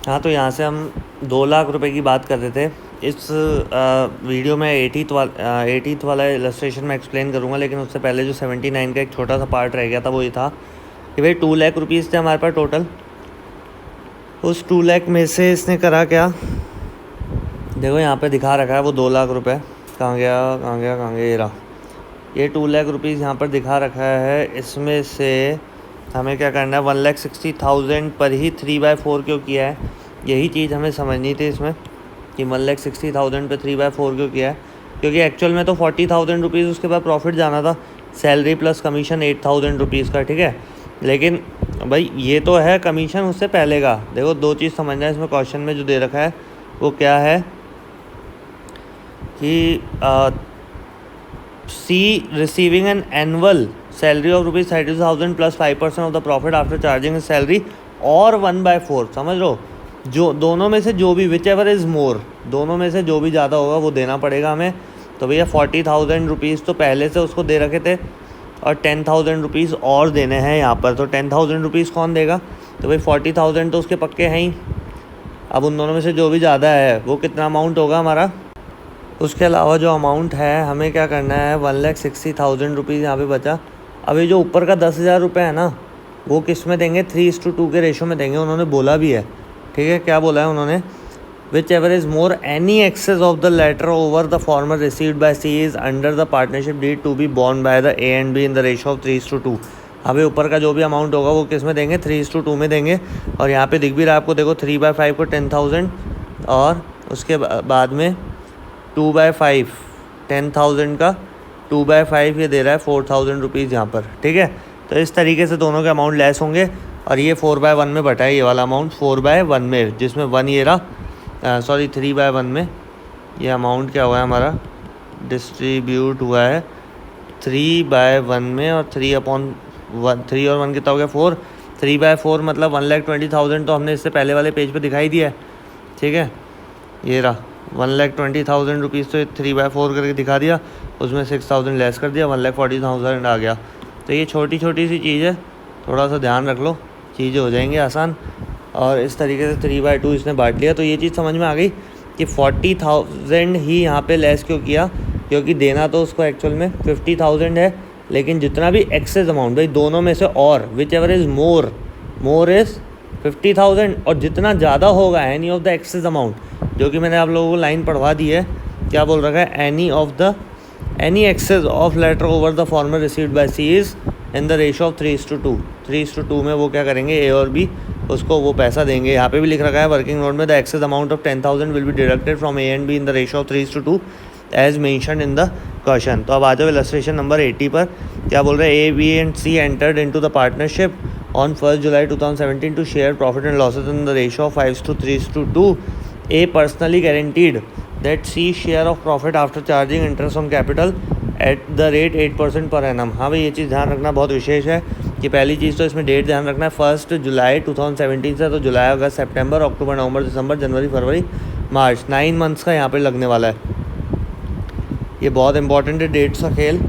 हाँ, तो यहाँ से हम 2 लाख रुपए की बात कर रहे थे। इस वीडियो में 80th वाला इलस्ट्रेशन में एक्सप्लेन करूँगा, लेकिन उससे पहले जो 79 का एक छोटा सा पार्ट रह गया था वो ये था कि भाई 2 लाख रुपीज़ थे हमारे पास टोटल। उस 2 लाख में से इसने करा क्या, देखो यहाँ पे दिखा रखा है वो 2 लाख रुपए। कहाँ गया, ये रहा। ये 2 लाख रुपीज़ यहाँ पर दिखा रखा है। इसमें से हमें क्या करना है, 1,60,000 पर ही 3/4 क्यों किया है, यही चीज़ हमें समझनी थी इसमें कि 1,60,000 पे 3/4 क्यों किया है। क्योंकि एक्चुअल में तो 40,000 रुपीज़ उसके बाद प्रॉफिट जाना था, सैलरी प्लस कमीशन 8,000 रुपीज़ का, ठीक है। लेकिन भाई ये तो है कमीशन उससे पहले का। देखो 2 चीज़ समझना है इसमें, क्वेश्चन में जो दे रखा है वो क्या है कि C receiving an annual salary of rupees 30,000 plus 5% of the profit after charging his salary और 1/4, समझ लो जो दोनों में से जो भी विच एवर इज़ मोर, दोनों में से जो भी ज़्यादा होगा वो देना पड़ेगा हमें। तो भैया 40,000 रुपीज़ तो पहले से उसको दे रखे थे और 10,000 रुपीज़ और देने हैं यहाँ पर। तो 10,000 रुपीज़ कौन देगा, तो भाई 40,000 तो उसके पक्के हैं ही। अब उन दोनों में से जो भी ज़्यादा है वो कितना अमाउंट होगा हमारा। उसके अलावा जो अमाउंट है हमें क्या करना है, 1,60,000 रुपीज़ यहाँ पे बचा। अभी जो ऊपर का 10,000 रुपये है ना, वो किस में देंगे, 3:2 के रेशो में देंगे। उन्होंने बोला भी है, ठीक है, क्या बोला है उन्होंने, whichever is more any excess of the latter over the former received by C is under the partnership deed to be borne by the A and B in the ratio of 3:2। अभी ऊपर का जो भी amount होगा वो किस में देंगे, 3:2 में देंगे। और यहाँ पे दिख भी रहा है आपको, देखो 3/5 को 10,000 और उसके बाद में 2/5 10,000 का 2/5 ये दे रहा है 4,000 रुपीज़ यहाँ पर, ठीक है। तो इस तरीके से दोनों के अमाउंट लेस होंगे और ये 4/1 में बटा है, ये वाला अमाउंट 4/1 में, जिसमें 1 ये रहा, सॉरी 3/1 में ये अमाउंट क्या हुआ है हमारा, डिस्ट्रीब्यूट हुआ है 3/1 में। और 3/1 3 और 1 कितना हो गया 4, 3/4 मतलब 1,20,000 तो हमने इससे पहले वाले पेज पे दिखाई दिया है, ठीक है। ये रहा 1,20,000 रुपीज़, तो 3/4 करके दिखा दिया, उसमें 6,000 लेस कर दिया, 1,40,000 आ गया। तो ये छोटी छोटी सी चीज़ है, थोड़ा सा ध्यान रख लो, चीज़ें हो जाएंगी आसान। और इस तरीके से 3/2 इसने बांट लिया। तो ये चीज़ समझ में आ गई कि 40,000 ही यहाँ पे लेस क्यों किया, क्योंकि देना तो उसको एक्चुअल में 50,000 है, लेकिन जितना भी एक्सेस अमाउंट भाई दोनों में से, और which ever is more is 50,000, और जितना ज़्यादा होगा any of the excess amount, जो कि मैंने आप लोगों को लाइन पढ़वा दी है, क्या बोल रखा है, any excess of latter over the former received by C is in the ratio of 3:2। 3:2 में वो क्या करेंगे, ए और बी उसको वो पैसा देंगे। यहाँ पे भी लिख रखा है वर्किंग नोट में, the excess amount of 10,000 will be deducted from A and B in the ratio of 3:2 as mentioned in the question. तो अब आ जाओ इलस्ट्रेशन नंबर 80 पर। क्या बोल रहे हैं, A B and C entered into the partnership on 1st July 2017 to share profit and losses in the ratio of 5:3:2. A personally guaranteed that C's share of profit after charging interest on capital at the rate 8% per annum। हाँ भाई, ये चीज़ ध्यान रखना बहुत विशेष है कि पहली चीज़ तो इसमें डेट ध्यान रखना है 1 जुलाई 2017 से, तो जुलाई, अगस्त, सितंबर, अक्टूबर, नवंबर, दिसंबर, जनवरी, फरवरी, मार्च, 9 मंथ्स का यहाँ पे लगने वाला है। ये बहुत इंपॉर्टेंट है डेट्स का खेल,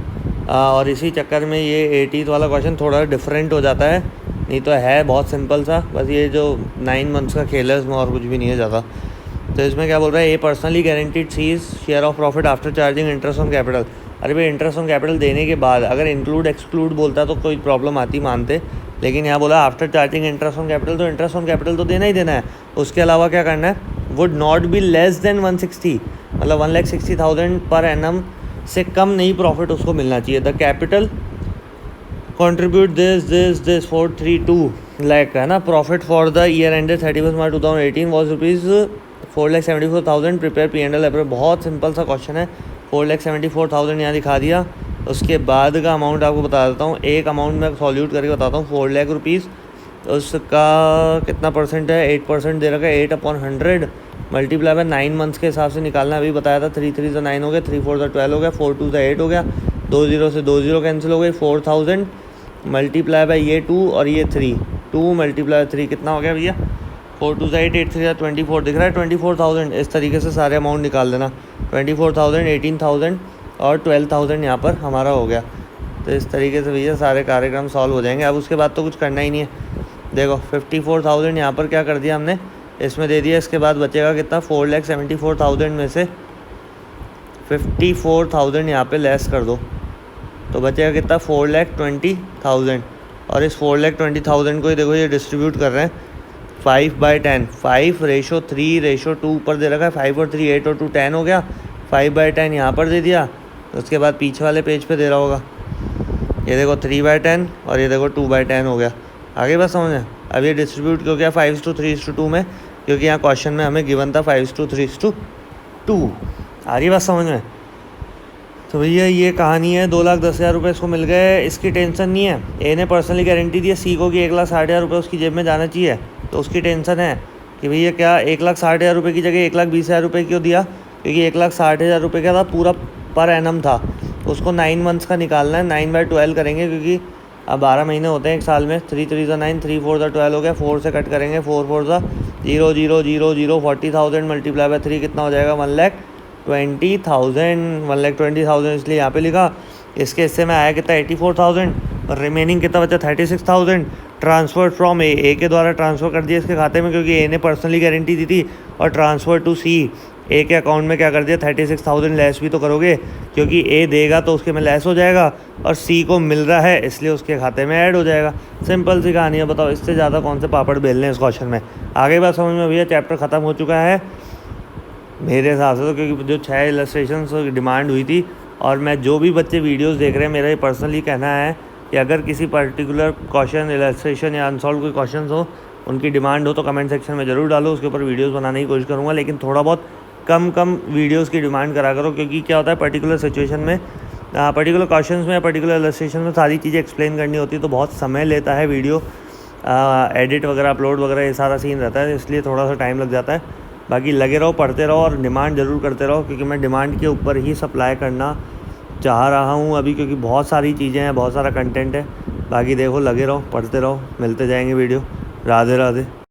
और इसी चक्कर में ये 80th वाला क्वेश्चन थोड़ा डिफरेंट हो जाता है, नहीं तो है बहुत सिंपल सा, बस ये जो 9 मंथ्स का खेल है इसमें और कुछ भी नहीं है ज़्यादा। तो इसमें क्या बोल रहा है, a personally guaranteed sees share of profit after charging interest on capital. अरे भाई, इंटरेस्ट ऑन कैपिटल देने के बाद अगर इंक्लूड एक्सक्लूड बोलता तो कोई प्रॉब्लम आती, मानते, लेकिन यहाँ बोला after charging interest on capital, तो इंटरेस्ट ऑन कैपिटल तो देना ही देना है। उसके अलावा क्या करना है, would not be less than 160, मतलब 1,60,000 पर एनम से कम नहीं प्रॉफिट उसको मिलना चाहिए। The capital contribute this 432 lakh है ना, profit for the year ended 31 March 2018 was rupees 4,74,000। Prepare P&L approach. बहुत सिंपल सा क्वेश्चन है, 4,74,000 यहाँ दिखा दिया। उसके बाद का अमाउंट आपको बता देता हूँ, एक अमाउंट मैं सॉल्यूट करके बताता हूँ, 4 लाख रुपीज़, उसका कितना परसेंट है, 8% दे रखा है, 8/100 मल्टीप्लाई बाय 9 मंथ्स के हिसाब से निकालना। अभी बताया था 3 3 9 हो गया, 3 4 12 हो गया, 4 2 8 हो गया, 2 0 से 2 0 कैंसिल हो गई, 4,000 मल्टीप्लाई बाय ये 2 और ये 3, 2 मल्टीप्लाई 3 कितना हो गया भैया, 4 2 8 8 3 24 दिख रहा है, 24,000। इस तरीके से सारे अमाउंट निकाल देना, 24,000, 18,000 और 12,000 यहाँ पर हमारा हो गया। तो इस तरीके से भैया सारे कार्यक्रम सॉल्व हो जाएंगे। अब उसके बाद तो कुछ करना ही नहीं है। देखो 54,000 यहाँ पर क्या कर दिया हमने, इसमें दे दिया। इसके बाद बचेगा कितना, 4,74,000 में से 54,000 यहाँ पे लेस कर दो तो बचेगा कितना, 4,20,000। और इस 4,20,000 को ही देखो ये डिस्ट्रीब्यूट कर रहे हैं 5/10, 5:3:2 ऊपर दे रखा है, 5 और 3 8 और 2 10 हो गया, 5/10 यहाँ पर दे दिया। उसके बाद पीछे वाले पेज पे दे रहा होगा, ये देखो 3/10 और ये देखो 2/10 हो गया। आगे बात समझ में। अब ये डिस्ट्रीब्यूट क्यों किया 5:3:2 में, क्योंकि यहाँ क्वेश्चन में हमें गिवन था 5:3:2। आ रही बात समझ में। तो भैया ये कहानी है, 2,10,000 रुपये इसको मिल गए, इसकी टेंशन नहीं है। ए ने पर्सनली गारंटी दी है सी को कि 1,60,000 रुपये उसकी जेब में जाना चाहिए, तो उसकी टेंशन है कि भैया क्या 1,60,000 रुपये की जगह 1,20,000 रुपये क्यों दिया, क्योंकि 1,60,000 रुपये का था पूरा पर एनम था, उसको 9 मंथ्स का निकालना है। 9/12 करेंगे क्योंकि अब 12 महीने होते हैं एक साल में। 3 3 9, 3 4 12 हो गया, 4 से कट करेंगे, 4 4 0 0 0 0 40,000 मल्टीप्लाई बाय 3 कितना हो जाएगा, 1,20,000। 1,20,000 इसलिए यहाँ पे लिखा। इसके हिस्से में आया कितना, 84,000 और रिमेनिंग कितना बचा, 36,000। ट्रांसफ़र फ्रॉम ए के द्वारा ट्रांसफ़र कर दिया इसके खाते में, क्योंकि ए ने पर्सनली गारंटी दी थी। और ट्रांसफ़र टू सी, ए के अकाउंट में क्या कर दिया, 36,000 लेस भी तो करोगे, क्योंकि ए देगा तो उसके में लेस हो जाएगा और सी को मिल रहा है इसलिए उसके खाते में ऐड हो जाएगा। सिंपल सी कहानी है, बताओ इससे ज़्यादा कौन से पापड़ बेलने इस क्वेश्चन में। आगे बात समझ में भैया, चैप्टर ख़त्म हो चुका है मेरे हिसाब से तो, क्योंकि जो 6 इलस्ट्रेशन डिमांड हुई थी। और मैं जो भी बच्चे वीडियोस देख रहे हैं, मेरा ये पर्सनली कहना है कि अगर किसी पर्टिकुलर क्वेश्चन, इलस्ट्रेशन या अनसॉल्व कोई क्वेश्चन हो, उनकी डिमांड हो तो कमेंट सेक्शन में ज़रूर डालो, उसके ऊपर वीडियोस बनाने की कोशिश करूँगा। लेकिन थोड़ा बहुत कम वीडियोस की डिमांड करा करो, क्योंकि क्या होता है पर्टिकुलर सिचुएशन में, पर्टिकुलर क्वेश्चंस में या पर्टिकुलर इलस्ट्रेशन में सारी चीज़ें एक्सप्लेन करनी होती है, तो बहुत समय लेता है वीडियो एडिट वगैरह, अपलोड वगैरह, ये सारा सीन रहता है, इसलिए थोड़ा सा टाइम लग जाता है। बाकी लगे रहो, पढ़ते रहो और डिमांड ज़रूर करते रहो, क्योंकि मैं डिमांड के ऊपर ही सप्लाई करना चाह रहा हूँ अभी, क्योंकि बहुत सारी चीज़ें हैं, बहुत सारा कंटेंट है। बाकी देखो, लगे रहो, पढ़ते रहो, मिलते जाएंगे वीडियो। राधे राधे।